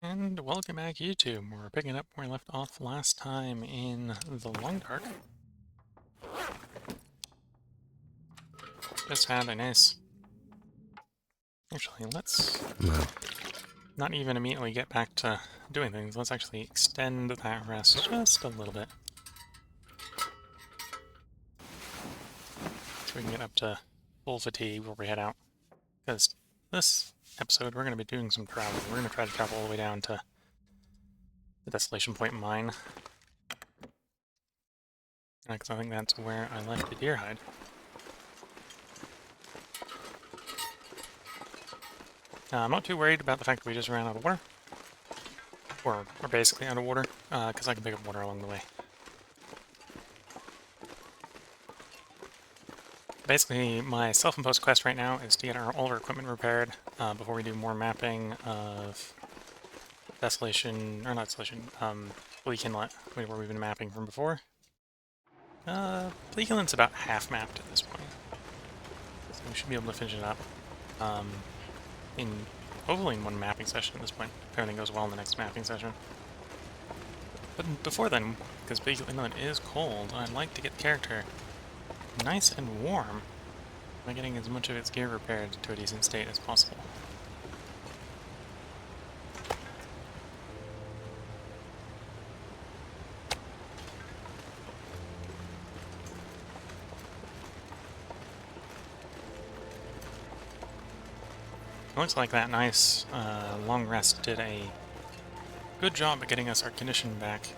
And welcome back, YouTube. We're picking up where we left off last time in the Long Dark. Just had a nice... Actually, let's not even immediately get back to doing things. Let's actually extend that rest just a little bit. So we can get up to full fatigue before we head out. Because this episode, we're going to be doing some travel. We're going to try to travel all the way down to the Desolation Point mine. Because I think that's where I left the deer hide. I'm not too worried about the fact that we just ran out of water. Or we're basically out of water, because I can pick up water along the way. Basically, my self-imposed quest right now is to get all our equipment repaired before we do more mapping of Desolation, or not Desolation, Bleak Inlet, where we've been mapping from before. Bleak Inlet's about half mapped at this point, so we should be able to finish it up hopefully in one mapping session at this point, if everything goes well in the next mapping session. But before then, because Bleak Inlet is cold, I'd like to get the character nice and warm by getting as much of its gear repaired to a decent state as possible. It looks like that nice long rest did a good job at getting us our condition back.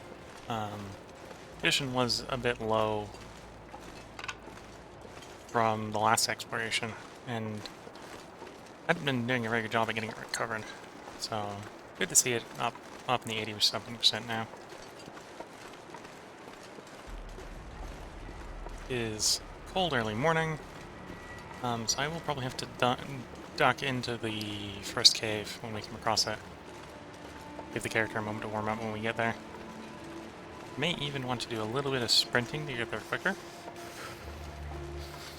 Condition was a bit low from the last exploration, and I hadn't been doing a very good job at getting it recovered. So good to see it up in the 80 or 70% now. It is cold early morning, so I will probably have to duck into the first cave when we come across it. Give the character a moment to warm up when we get there. May even want to do a little bit of sprinting to get there quicker.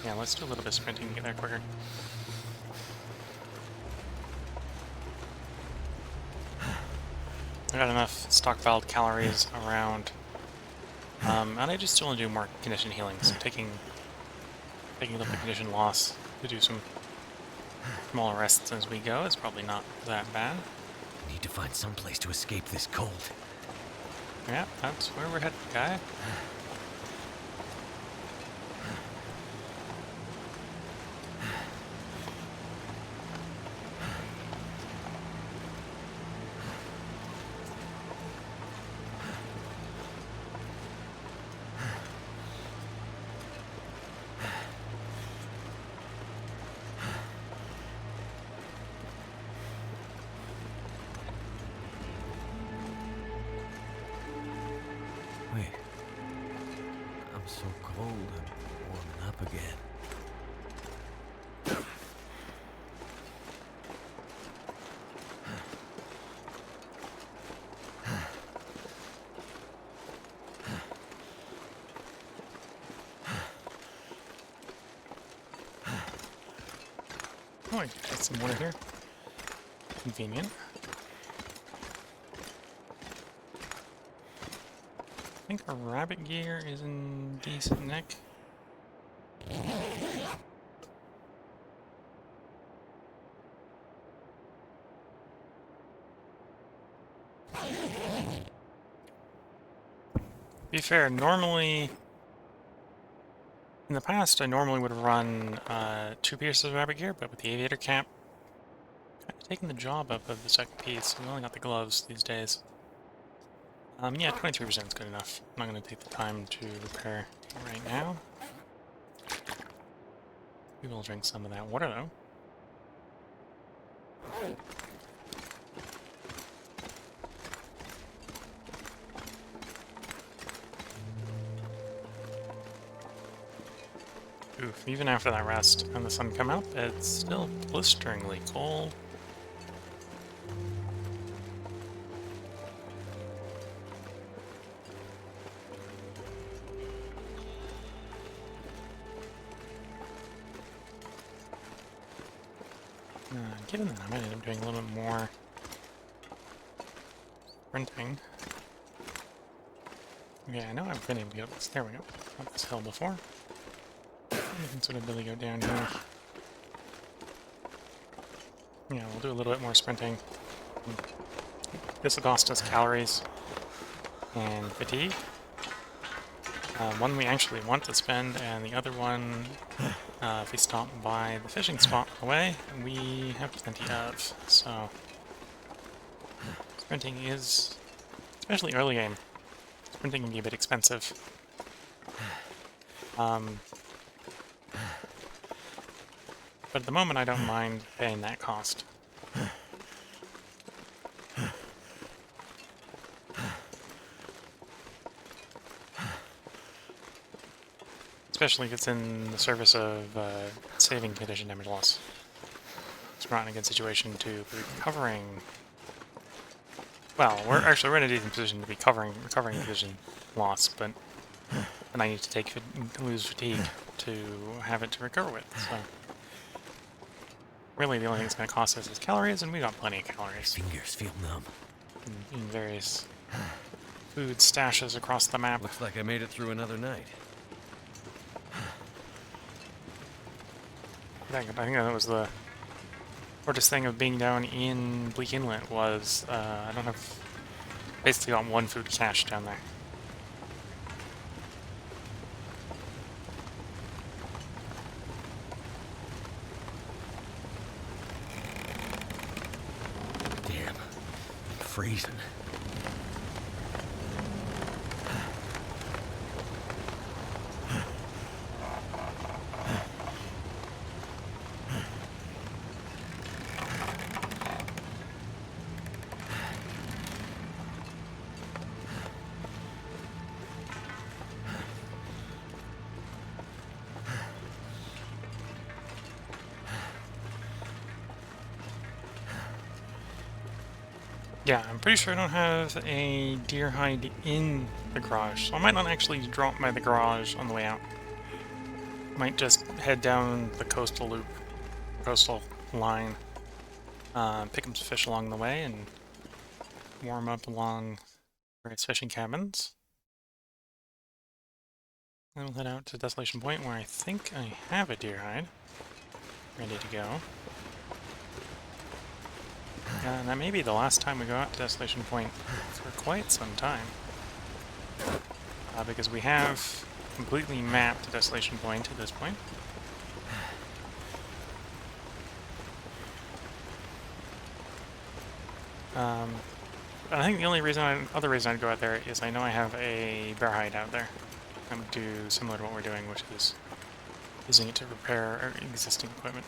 Yeah, let's do a little bit of sprinting to get there quicker. I got enough stockpiled calories around, and I just still want to do more condition healing, so taking up the condition loss to do some smaller rests as we go is probably not that bad. Need to find some place to escape this cold. Yeah, that's where we're headed, guy. Wait. I'm so cold, I'm warming up again. Oh, I got some water here. Convenient. I think our rabbit gear is in decent nick. To be fair, normally, in the past, I normally would run 2 pieces of rabbit gear, but with the aviator cap, kind of taking the job up of the second piece. We only got the gloves these days. Yeah, 23% is good enough. I'm not going to take the time to repair right now. We will drink some of that water, though. Oof, even after that rest and the sun come out, it's still blisteringly cold. Given that, I might end up doing a little bit more sprinting. Okay, I know I've been able to get up this. There we go. Up this hill before. We can sort of really go down here. Yeah, we'll do a little bit more sprinting. This will cost us calories and fatigue. One we actually want to spend, and the other one, if we stop by the fishing spot on the way, we have plenty of. So, sprinting is, especially early game, sprinting can be a bit expensive. But at the moment I don't mind paying that cost. Especially if it's in the service of saving condition damage loss. So we're not in a good situation to be recovering. Well, we're in a decent position to be recovering condition loss, but then I need to lose fatigue to have it to recover with. So really, the only thing it's going to cost us is calories, and we got plenty of calories. Fingers feel numb. In various food stashes across the map. Looks like I made it through another night. I think that was the hardest thing of being down in Bleak Inlet was I don't have basically got one food cache down there. Damn, I'm freezing. Yeah, I'm pretty sure I don't have a deer hide in the garage, so I might not actually drop by the garage on the way out. Might just head down the coastal line, pick up some fish along the way, and warm up along various fishing cabins. Then we'll head out to Desolation Point, where I think I have a deer hide ready to go. And that may be the last time we go out to Desolation Point for quite some time. Because we have completely mapped Desolation Point at this point. I think the only other reason I'd go out there is I know I have a bear hide out there. I would do similar to what we're doing, which is using it to repair our existing equipment.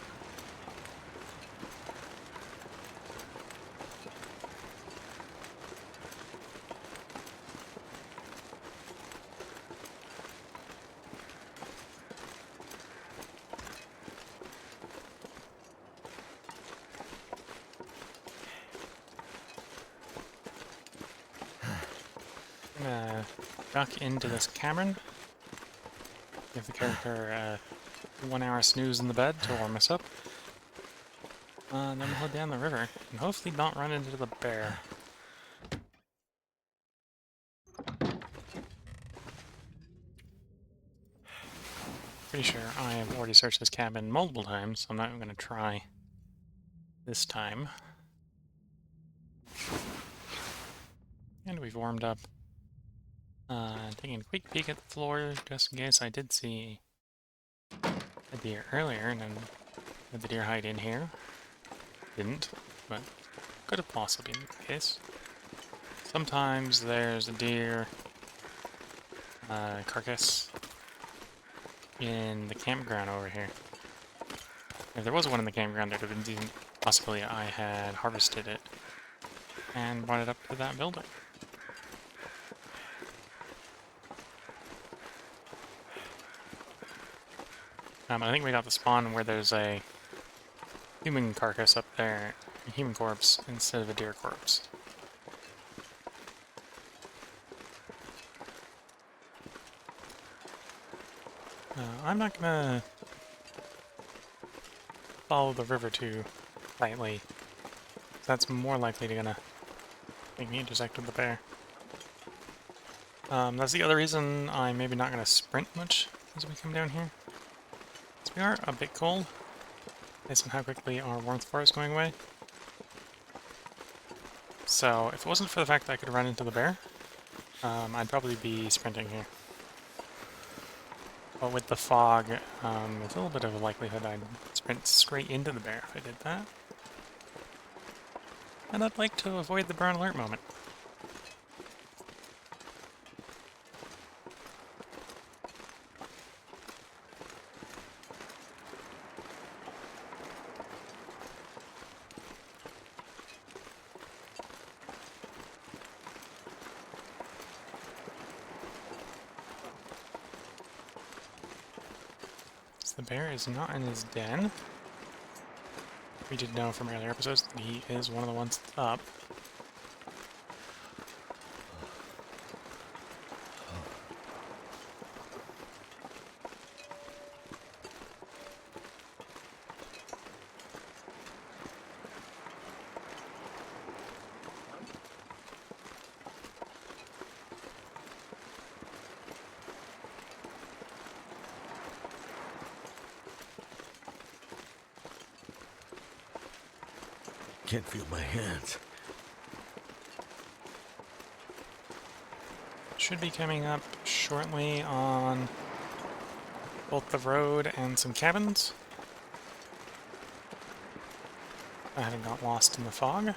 I'm gonna duck into this cavern. Give the character a 1 hour snooze in the bed to warm us up. Then we'll head down the river and hopefully not run into the bear. Pretty sure I have already searched this cabin multiple times, so I'm not even going to try this time. And we've warmed up. Taking a quick peek at the floor, just in case I did see a deer earlier, and then had the deer hide in here. Didn't, but could have possibly been the case. Sometimes there's a deer carcass in the campground over here. If there was one in the campground, there would have been decent possibility I had harvested it and brought it up to that building. I think we got the spawn where there's a human carcass up there, a human corpse, instead of a deer corpse. I'm not gonna follow the river too tightly. That's more likely to gonna think he intersected the bear. That's the other reason I'm maybe not going to sprint much as we come down here. So we are a bit cold, based on how quickly our warmth bar is going away. So if it wasn't for the fact that I could run into the bear, I'd probably be sprinting here. But with the fog, there's a little bit of a likelihood I'd sprint straight into the bear if I did that. And I'd like to avoid the burn alert moment. So the bear is not in his den. We did know from earlier episodes that he is one of the ones up. Can't feel my hands. Should be coming up shortly on both the road and some cabins. I haven't got lost in the fog.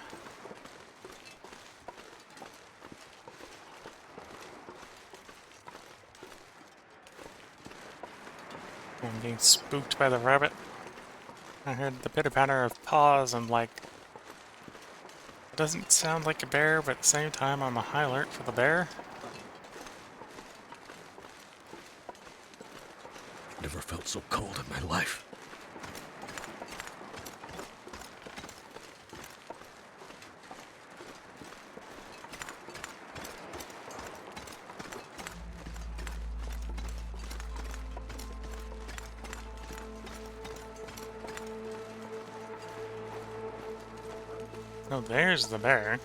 I'm being spooked by the rabbit. I heard the pitter-patter of paws and like, it doesn't sound like a bear, but at the same time I'm on high alert for the bear. Never felt so cold in my life. Oh, there's the bear.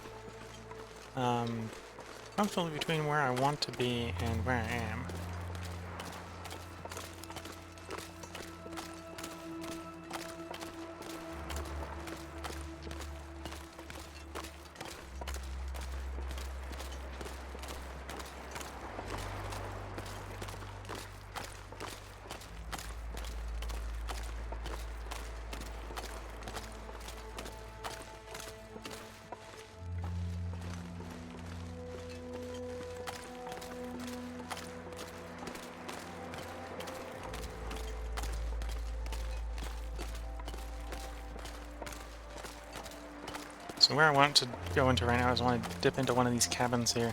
Comfortably between where I want to be and where I am. So where I want to go into right now is I want to dip into one of these cabins here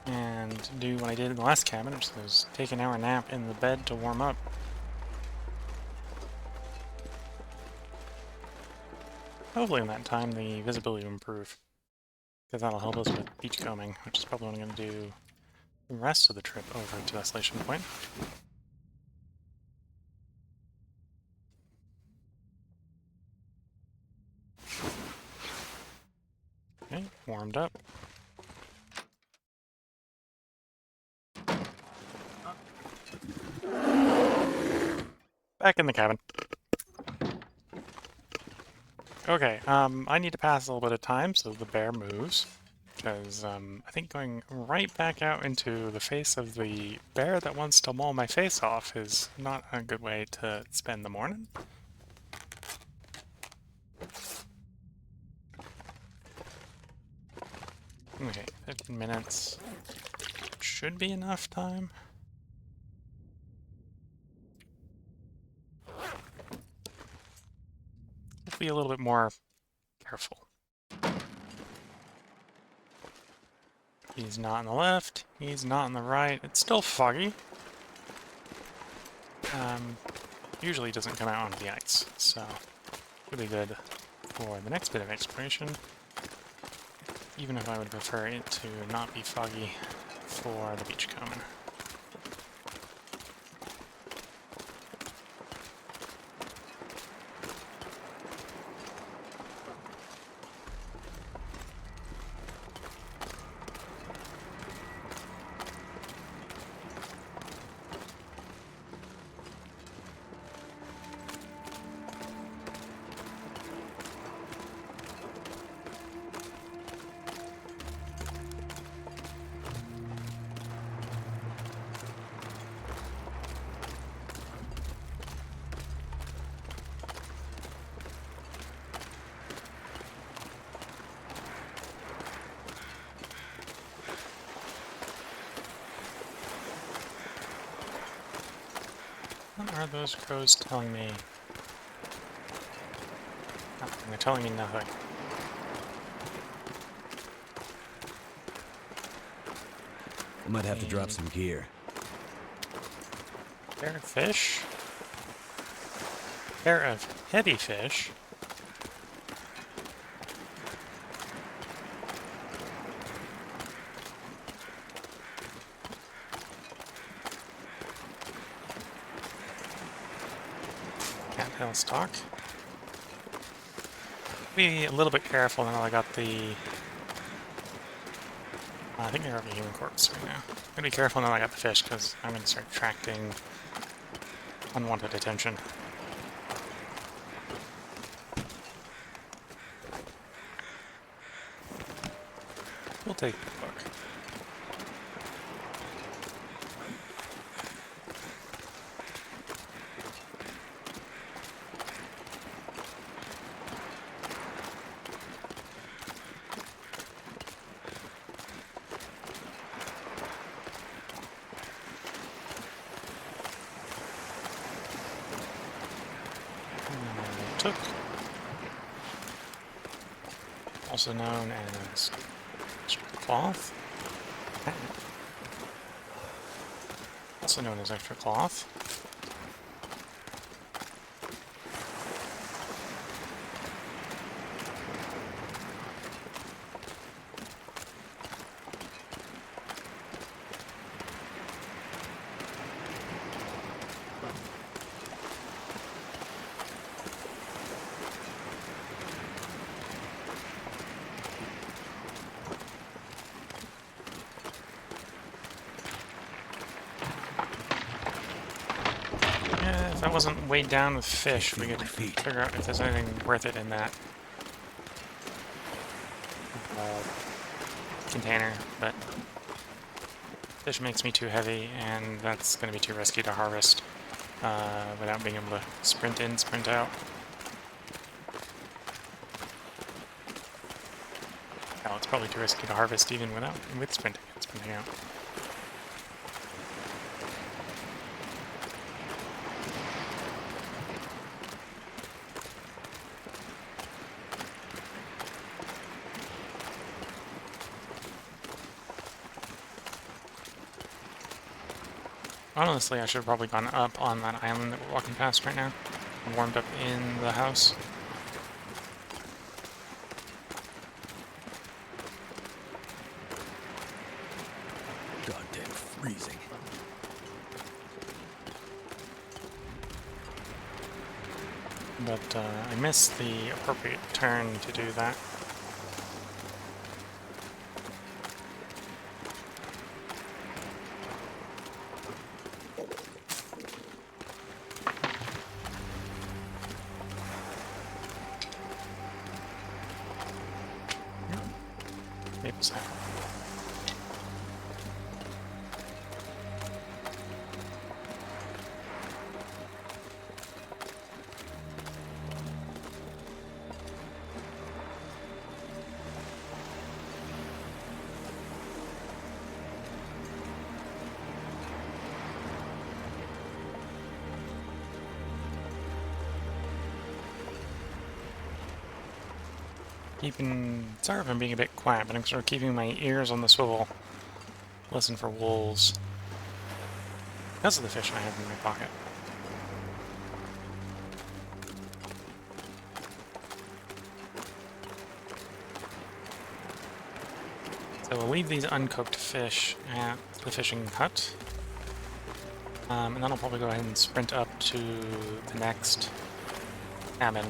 and do what I did in the last cabin, which was take an hour nap in the bed to warm up. Hopefully in that time the visibility will improve, because that'll help us with beachcombing, which is probably what I'm going to do the rest of the trip over to Desolation Point. Okay, warmed up. Back in the cabin. Okay, I need to pass a little bit of time so the bear moves, because I think going right back out into the face of the bear that wants to maul my face off is not a good way to spend the morning. Okay, 15 minutes should be enough time. We'll be a little bit more careful. He's not on the left, he's not on the right. It's still foggy. Usually doesn't come out onto the ice, so it'll be good for the next bit of exploration. Even if I would prefer it to not be foggy for the beachcombing. are those crows telling me? Nothing. They're telling me nothing. I might have to drop some gear. Pair of fish. Pair of heavy fish. Cattail stock. Be a little bit careful now I got the... I think they're over human corpse right now. I'm gonna be careful now I got the fish, because I'm gonna start attracting unwanted attention. We'll take the book. Took, also known as extra cloth, also known as extra cloth. If that wasn't weighed down with fish, we could figure out if there's anything worth it in that container, but fish makes me too heavy, and that's going to be too risky to harvest without being able to sprint in, sprint out. Oh, it's probably too risky to harvest even with sprinting out. Honestly, I should have probably gone up on that island that we're walking past right now. And warmed up in the house. Goddamn freezing. But I missed the appropriate turn to do that. Maple syrup. Sorry if I'm being a bit quiet, but I'm sort of keeping my ears on the swivel. Listen for wolves. Because of the fish I have in my pocket. So we'll leave these uncooked fish at the fishing hut. And then I'll probably go ahead and sprint up to the next cabin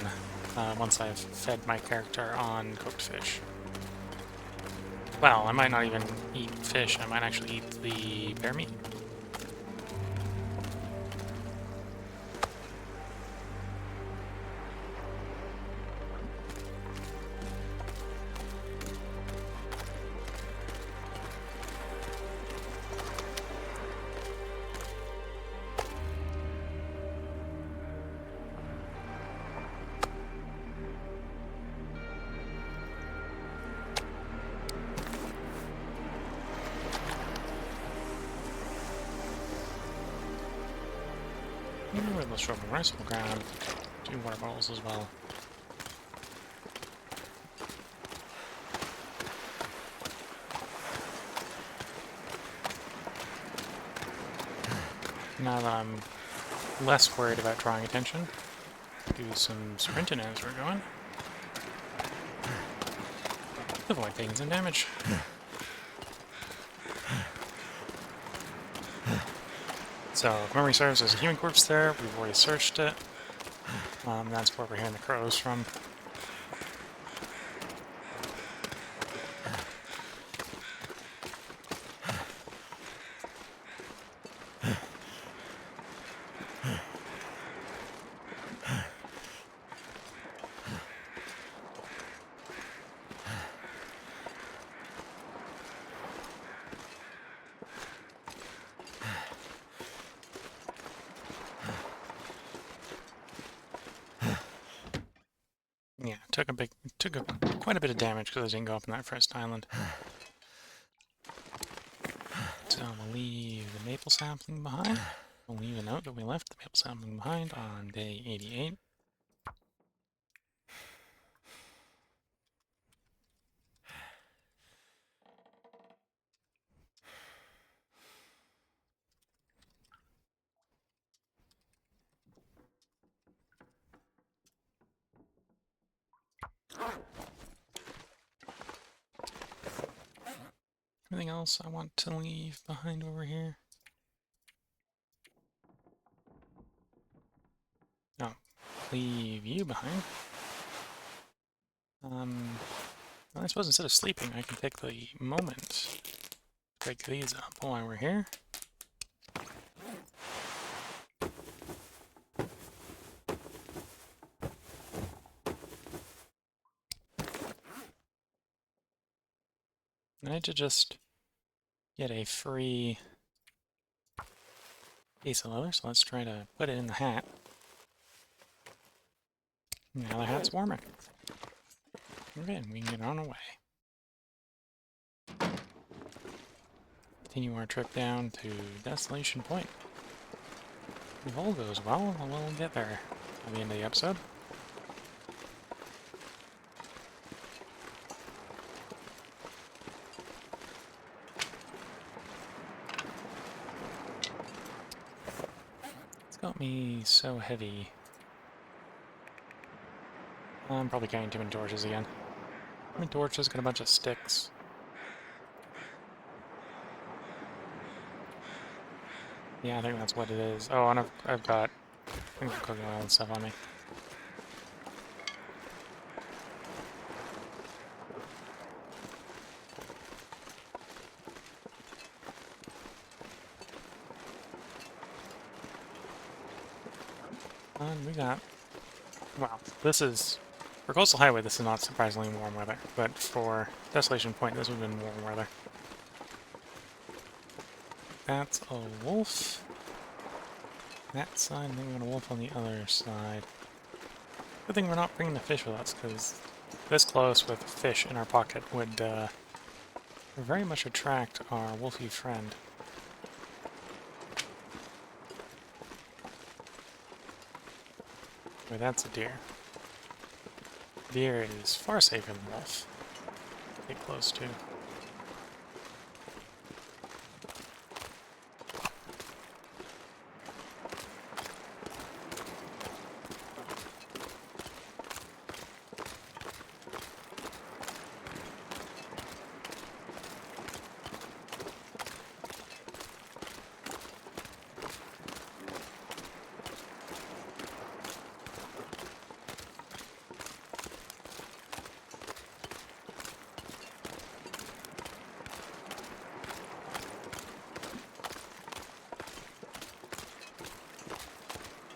once I've fed my character on cooked fish. Well, I might not even eat fish, I might actually eat the bear meat. Let's show them rice. We'll grab 2 water bottles as well. Now that I'm less worried about drawing attention, do some sprinting as we're going. Avoid taking some damage. So, if memory serves, there's a human corpse there. We've already searched it. That's where we're hearing the crows from. Yeah, took quite a bit of damage because I didn't go up on that first island. So we'll leave the maple sapling behind. We'll leave a note that we left the maple sapling behind on day 88. Anything else I want to leave behind over here? No, leave you behind. I suppose instead of sleeping, I can take the moment to break these up while we're here. I need to just get a free piece of leather, so let's try to put it in the hat. Now the hat's warmer. Okay, we can get on our way. Continue our trip down to Desolation Point. If all goes well, we'll get there by the end of the episode. It's got me so heavy. I'm probably carrying too many torches again. How many torches? Got a bunch of sticks. Yeah, I think that's what it is. Oh, and I've got things of cooking oil and stuff on me. And we got... Wow, this is... For Coastal Highway, this is not surprisingly warm weather, but for Desolation Point, this would have been warm weather. That's a wolf. That side, and then we got a wolf on the other side. Good thing we're not bringing the fish with us, because this close with fish in our pocket would very much attract our wolfy friend. Wait, that's a deer. Deer is far safer than wolf. Get close to.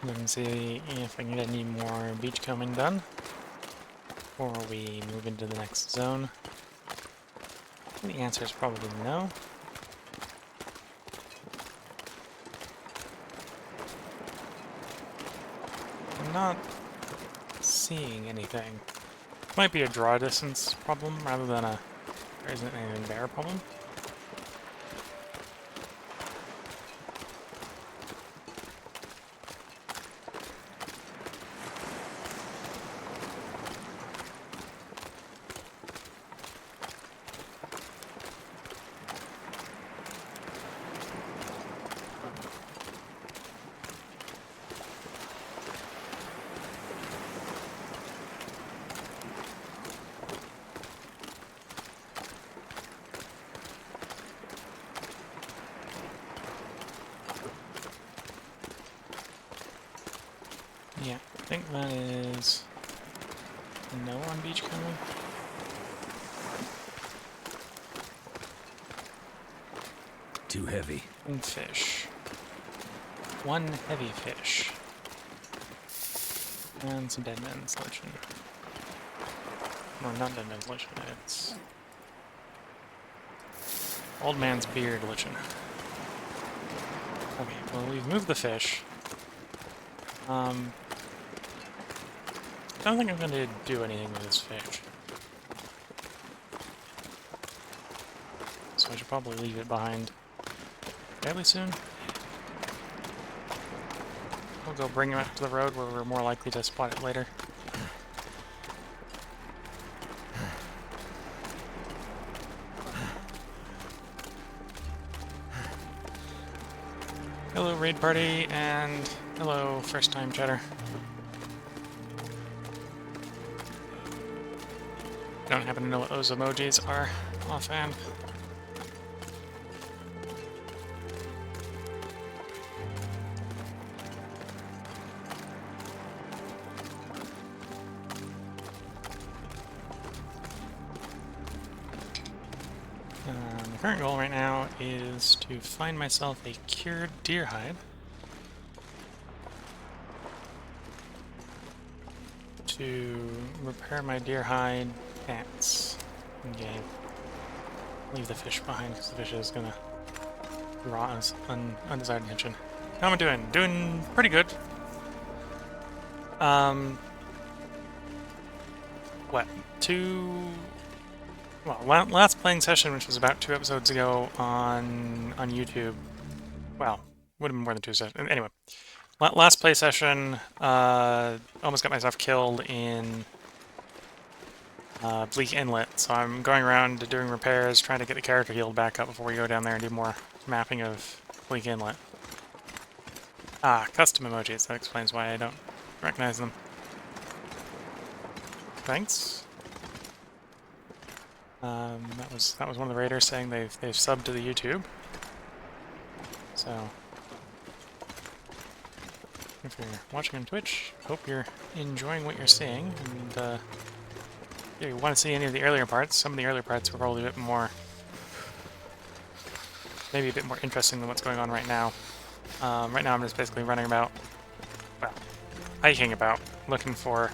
And see if I can get any more beachcombing done before we move into the next zone. The answer is probably no. I'm not seeing anything. Might be a draw distance problem rather than a there isn't anything there problem. think that is no on beach coming. Too heavy. And fish. One heavy fish. And some dead man's lichen. Or not dead man's lichen, it's old man's beard lichen. Okay, well we've moved the fish. Don't think I'm going to do anything with this fish. So I should probably leave it behind fairly soon. We'll go bring him up to the road where we're more likely to spot it later. Hello raid party, and hello first time chatter. Don't happen to know what those emojis are offhand. The current goal right now is to find myself a cured deer hide to repair my deer hide pants in game. Leave the fish behind because the fish is gonna draw us undesired attention. How am I doing? Doing pretty good. What? Well, last playing session, which was about 2 episodes ago on YouTube. Well, would have been more than 2 sessions. Anyway, last play session, almost got myself killed in Bleak Inlet, so I'm going around doing repairs, trying to get the character healed back up before we go down there and do more mapping of Bleak Inlet. Ah, custom emojis. That explains why I don't recognize them. Thanks. That was one of the raiders saying they've subbed to the YouTube. So if you're watching on Twitch, hope you're enjoying what you're seeing, and if you want to see any of the earlier parts, some of the earlier parts were probably a bit more, maybe a bit more interesting than what's going on right now. Right now I'm just basically running about, well, hiking about, looking for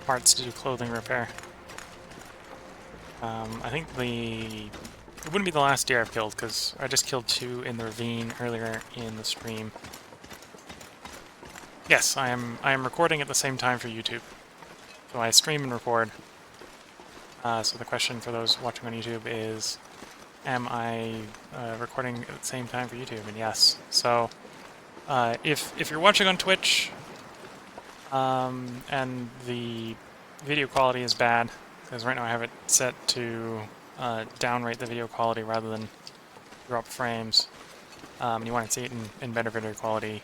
parts to do clothing repair. I think it wouldn't be the last deer I've killed, because I just killed 2 in the ravine earlier in the stream. Yes, I am recording at the same time for YouTube. So I stream and record. So the question for those watching on YouTube is, am I recording at the same time for YouTube? And yes. So if you're watching on Twitch and the video quality is bad, because right now I have it set to downrate the video quality rather than drop frames, and you want to see it in better video quality,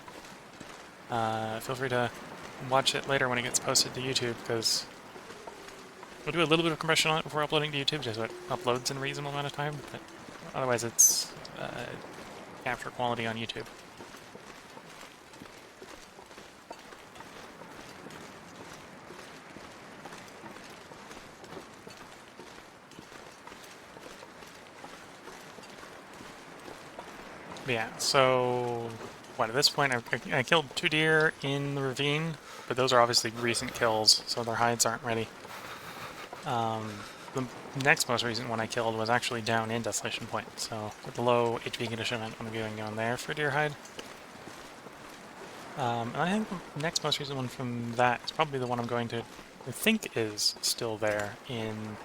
feel free to watch it later when it gets posted to YouTube, because we'll do a little bit of compression on it before uploading to YouTube, just so it uploads in a reasonable amount of time, but otherwise it's capture quality on YouTube. But yeah, so at this point I killed 2 deer in the ravine, but those are obviously recent kills, so their hides aren't ready. The next most recent one I killed was actually down in Desolation Point, so with the low HP condition I'm going to be going down there for deer hide. And I think the next most recent one from that is probably the one I'm going to, I think is still there in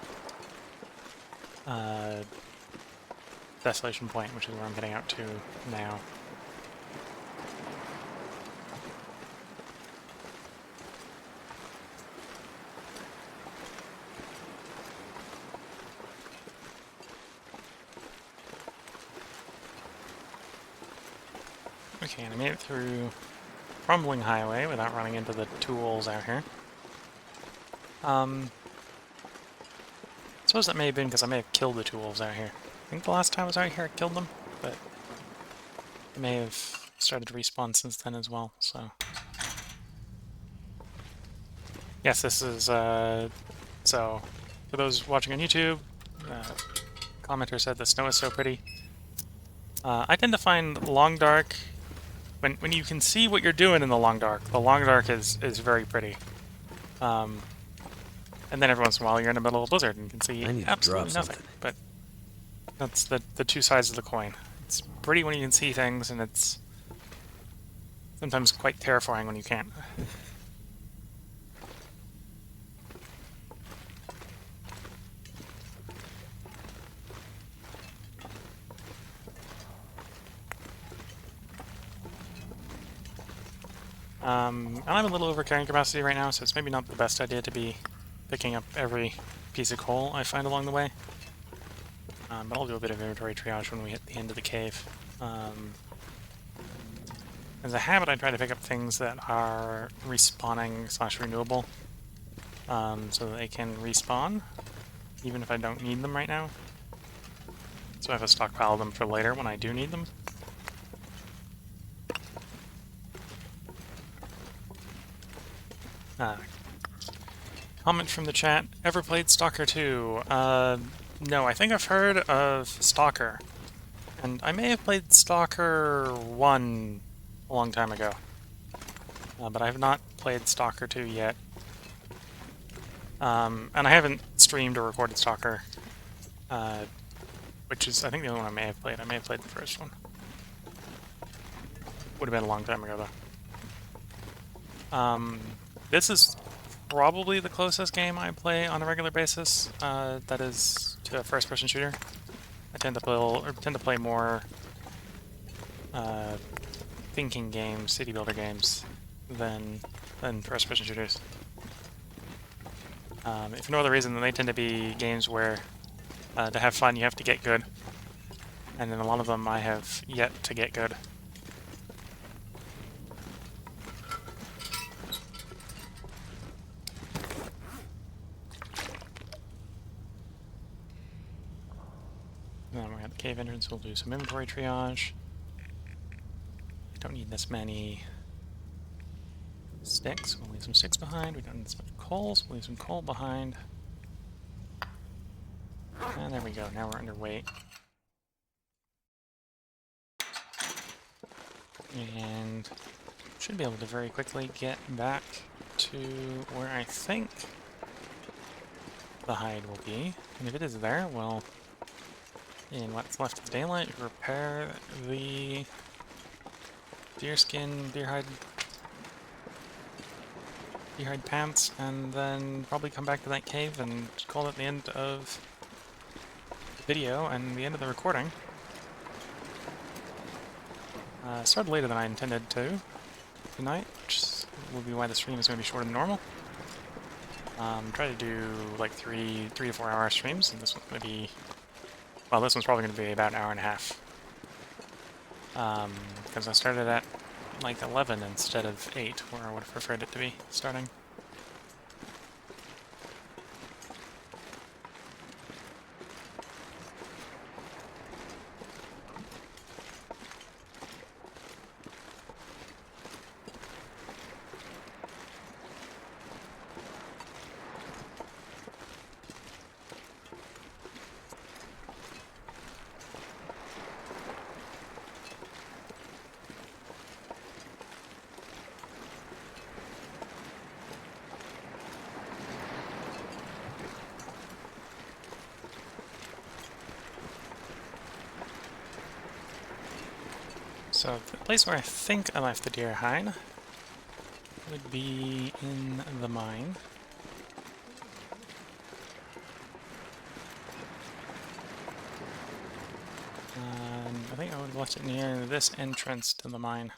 Desolation Point, which is where I'm heading out to now. Okay, and I made it through Crumbling Highway without running into the tools out here. I suppose that may have been because I may have killed the tools out here. I think the last time I was out here I killed them, but they may have started to respawn since then as well, so. Yes, this is, so, for those watching on YouTube, commenter said the snow is so pretty. I tend to find Long Dark, when you can see what you're doing in the Long Dark is very pretty. And then every once in a while you're in the middle of a blizzard and can see I need to absolutely drop nothing. something. But that's the two sides of the coin. It's pretty when you can see things, and it's sometimes quite terrifying when you can't. And I'm a little over carrying capacity right now, so it's maybe not the best idea to be picking up every piece of coal I find along the way. But I'll do a bit of inventory triage when we hit the end of the cave. As a habit, I try to pick up things that are respawning / renewable, so that they can respawn, even if I don't need them right now. So I have a stockpile of them for later when I do need them. Comment from the chat, ever played Stalker 2? No, I think I've heard of Stalker. And I may have played Stalker 1 a long time ago. But I have not played Stalker 2 yet. And I haven't streamed or recorded Stalker. Which is, I think, the only one I may have played. I may have played the first one. Would have been a long time ago, though. This is probably the closest game I play on a regular basis, that is to a first-person shooter. I tend to play more thinking games, city builder games, than first-person shooters. If for no other reason than they tend to be games where to have fun you have to get good, and in a lot of them I have yet to get good. Then we got the cave entrance, we'll do some inventory triage. I don't need this many sticks, we'll leave some sticks behind. We don't need this much coal, so we'll leave some coal behind. And there we go, now we're underweight. And should be able to very quickly get back to where I think the hide will be. And if it is there, well, in what's left of daylight, repair the deerskin, deer hide pants, and then probably come back to that cave and call it the end of the video and the end of the recording. Started later than I intended to tonight, which will be why the stream is going to be shorter than normal. Try to do like 3 to 4 hour streams, and this one's going to be, well, this one's probably going to be about an hour and a half. Because I started at like 11 instead of 8, where I would have preferred it to be starting. So the place where I think I left the deer hide would be in the mine. I think I would have left it near this entrance to the mine.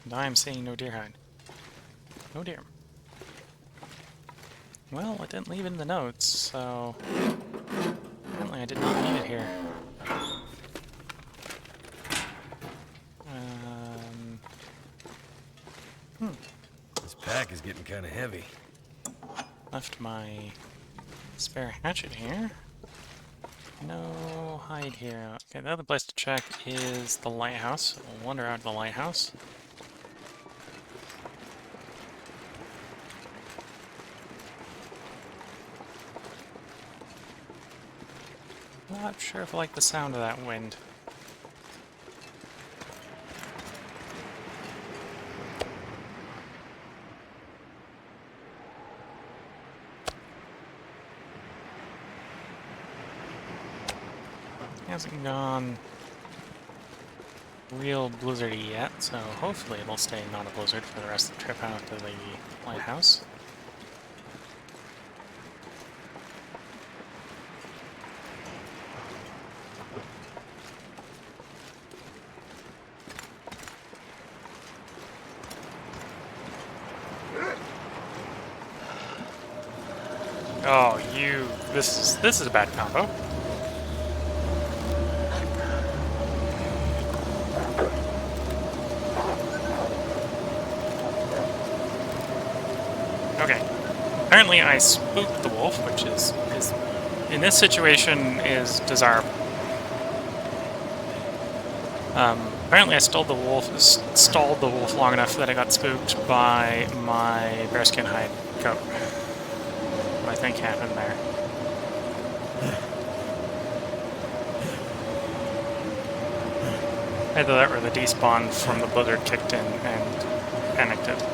And I am seeing no deer hide. No deer. Well, it didn't leave it in the notes, so apparently I did not leave it here. This pack is getting kind of heavy. Left my spare hatchet here. No hide here. Okay, the other place to check is the lighthouse. We'll wander out to the lighthouse. Not sure if I like the sound of that wind. Hasn't gone real blizzardy yet, so hopefully it'll stay not a blizzard for the rest of the trip out to the lighthouse. Oh, this is a bad combo. Okay. Apparently I spooked the wolf, which is in this situation is desirable. Apparently I stalled the wolf long enough that I got spooked by my bearskin hide coat. What I think happened there. Either that or the despawn from the blizzard kicked in and panicked it.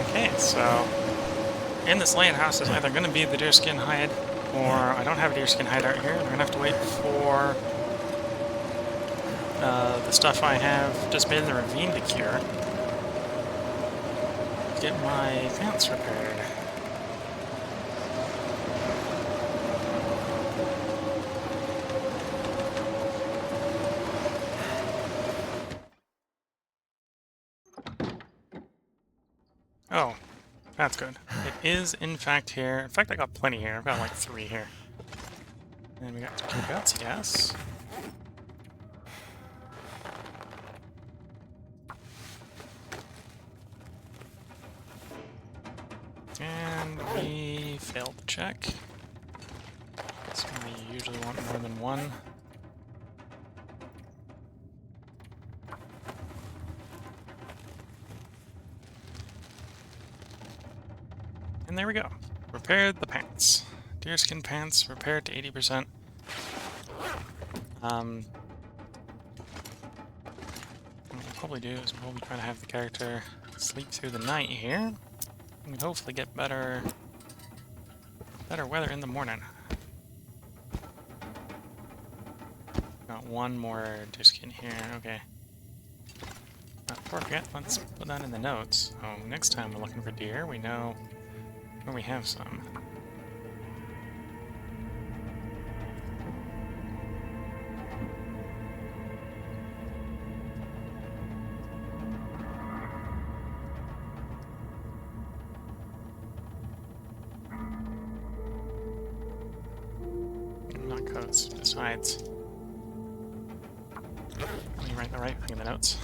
Okay, so in this lighthouse is either going to be the deerskin hide, or I don't have a deerskin hide out here. I'm going to have to wait for the stuff I have just made in the ravine to cure. Get my pants repaired. Oh, that's good. It is, in fact, here. In fact, I got plenty here. I've got like 3 here. And we got 2 guts, yes. And we failed the check. So we usually want more than 1. And there we go. Repaired the pants. Deerskin pants repaired to 80%. What we'll probably do is we'll try to have the character sleep through the night here. And hopefully get better weather in the morning. Got 1 more deerskin here, okay. Before I forget, let's put that in the notes. Oh, next time we're looking for deer, we know where we have some. Not coats, besides. Let me write the right thing in the notes.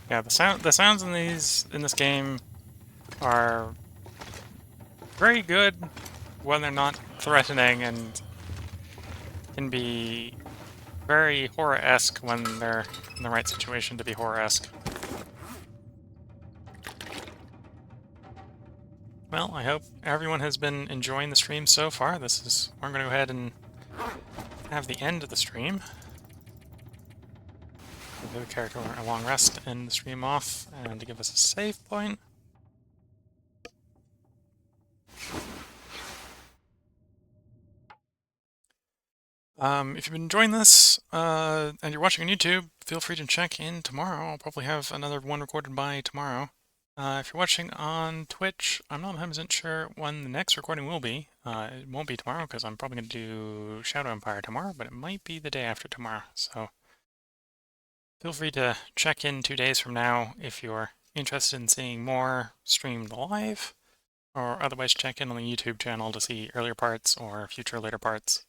Yeah, the sounds in this game are very good when they're not threatening, and can be very horror-esque when they're in the right situation to be horror-esque. Well, I hope everyone has been enjoying the stream so far. I'm going to go ahead and have the end of the stream. Give the character a long rest and end the stream off, and to give us a save point. If you've been enjoying this, and you're watching on YouTube, feel free to check in tomorrow. I'll probably have another one recorded by tomorrow. If you're watching on Twitch, I'm not 100% sure when the next recording will be. It won't be tomorrow, because I'm probably going to do Shadow Empire tomorrow, but it might be the day after tomorrow, so feel free to check in 2 days from now if you're interested in seeing more streamed live, or otherwise check in on the YouTube channel to see earlier parts or future later parts.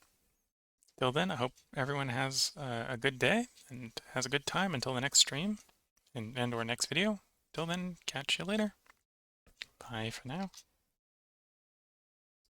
Till then, I hope everyone has a good day and has a good time until the next stream and or next video. Till then, catch you later. Bye for now.